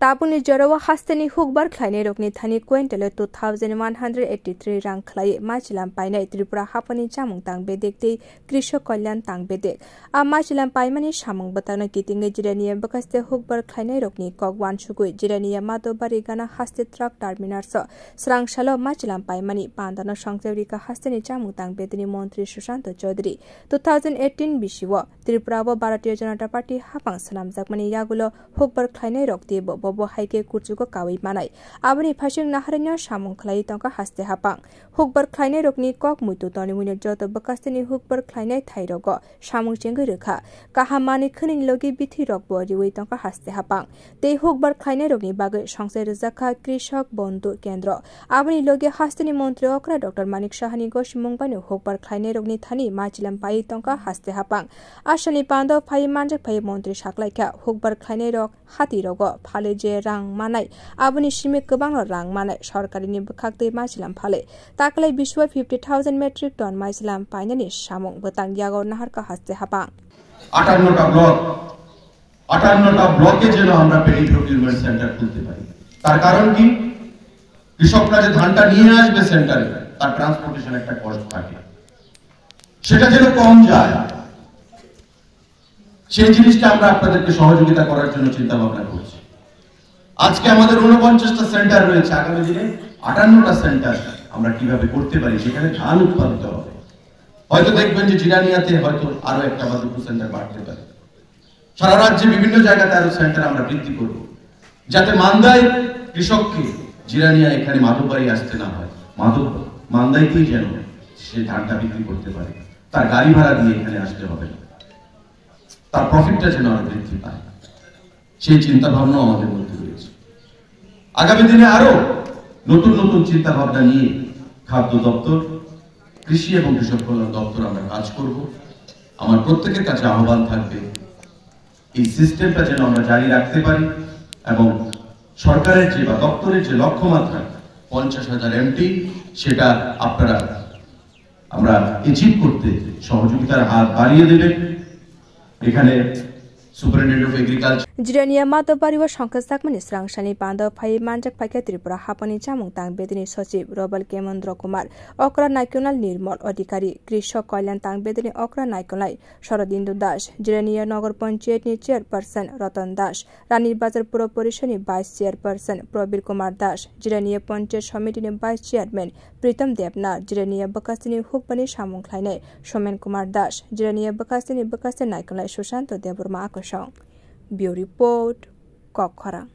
Tabuni Jarawa Hastani Hukbar Kleine Rokni Thani Quintele 2183 rang Klai Machilam Paina Tripura Hapani Chamung Tang Bedekti Krisho Kolyan Tang Bedek A Machilam Paimani Shamung Batana Kitinga Jirania Bakaste Hukbar Kleine Rokni Kogwan Shugui Jirania Mato Barigana Haste Truck Terminal So Srang Shalo Machilam Paimani Pandana Shangtevrika Hastani Chamung Tang Bedini Montri Shushanto Chaudhary 2018 Bishiwa Tripura Bharatiya Janata Party Hapang Salam Zakmani Yagulo Hukbar Kleine Rokti Bobo Haike Kurchuko Kawi Manai Abani Pashing Naharanya Shamung Klai Tonka Haste Hapang Hukbar Kleine Rokni Kok Mutu Toni Munir Joto Bakastani Hukbar Kleine Thairogo Shamung Chenguruka Kahamani Kuning Logi Biti Rokbo Riwi Tonka Haste Hapang Te Hukbar Kleine Rokni Bagai Shangse Rizaka Krishok Bondu Kendro Abani Logi Hastani Montri Okra Dr. Manik Shahani Gosh Mungbanu Hukbar Kleine Rokni Thani Machilam Pai Tonka Haste Hapang Ashani Pando Pai Manjak Pai Montri Shaklaika Hukbar Kleine Rok Hati Rogo Phale je rang manai aboni shime kobang rang manai sarkari ni bukhakte machilam phale taklai biswa 50,000 metric ton machilam painani samung botang yago nahar ka haste hapang 58টা ব্লকে যেন আমরা paddy procurement centre খুলতে পারি তার কারণ কি কৃষকরা যে ধানটা নিয়ে আসবে সেন্টারে তার ট্রান্সপোর্টেশন একটা কস্ট থাকে সেটা যেন কম যায় সেই জিনিসটা আমরা আপনাদেরকে সহযোগিতা করার জন্য চিন্তা ভাবনা করছি আজকে আমাদের 49টা সেন্টার রয়েছে আগামী দিনে 58টা সেন্টার আমরা কিভাবে করতে পারি যেখানে ধান উৎপাদিত হবে হয়তো দেখবেন যে জিরানিয়াতে হয়তো আরো একটা বা দুটো সেন্টার বাড়তে পারে সারা রাজ্যে বিভিন্ন জায়গাতে আরো সেন্টার আমরা বৃদ্ধি করব যাতে মান্দায় কৃষককে জিরানিয়া এখানে মাধববাড়ি আসতে না হয় মান্দাইতেই যেন সে ধানটা বিক্রি করতে পারে তার গাড়ি ভাড়া দিয়ে এখানে আসতে হবে না তার প্রফিটটা যেন আরো বৃদ্ধি পায় সেই চিন্তা ভাবনা আমাদের মধ্যে রয়েছে আগামী দিনে আরো নতুন নতুন চিন্তা ভাবনা নিয়ে খাদ্য দপ্তর কৃষি এবং কৃষক কল্যাণ দপ্তর আমরা কাজ করব আমার প্রত্যেকের কাছে আহ্বান থাকবে এই সিস্টেমটা যেন আমরা জারি রাখতে পারি এবং সরকারের যে বা দপ্তরের যে লক্ষ্যমাত্রা 50,000 এমটি সেটা আপনারা আমরা অ্যাচিভ করতে সহযোগিতার হাত বাড়িয়ে দেবেন এখানে Superintendent of Agriculture Jirania Mato Bariwa Shankar Sakmani Srang Shani Pando Pai Manjak Paike Tripura Hapani Chamung Tang Bedini Sochib Robal Kemendra Kumar Okra National Nirmal Adhikari Krishok Kolyan Tang Bedini Okra National Sharadindu Dash Jirania Nagar Panchayat ni Chairperson Ratan Dash Rani Bazar Puro Porishani Vice Chairperson Probir Kumar Dash Jirania Panchayat Committee ni Vice Chairman Pritam Devna Jirania Bakastini Hukbani Shamung Klaine Shomen Kumar Dash Jirania Bakastini National Shushanto Deburma Akashang Bureau Report Kokhara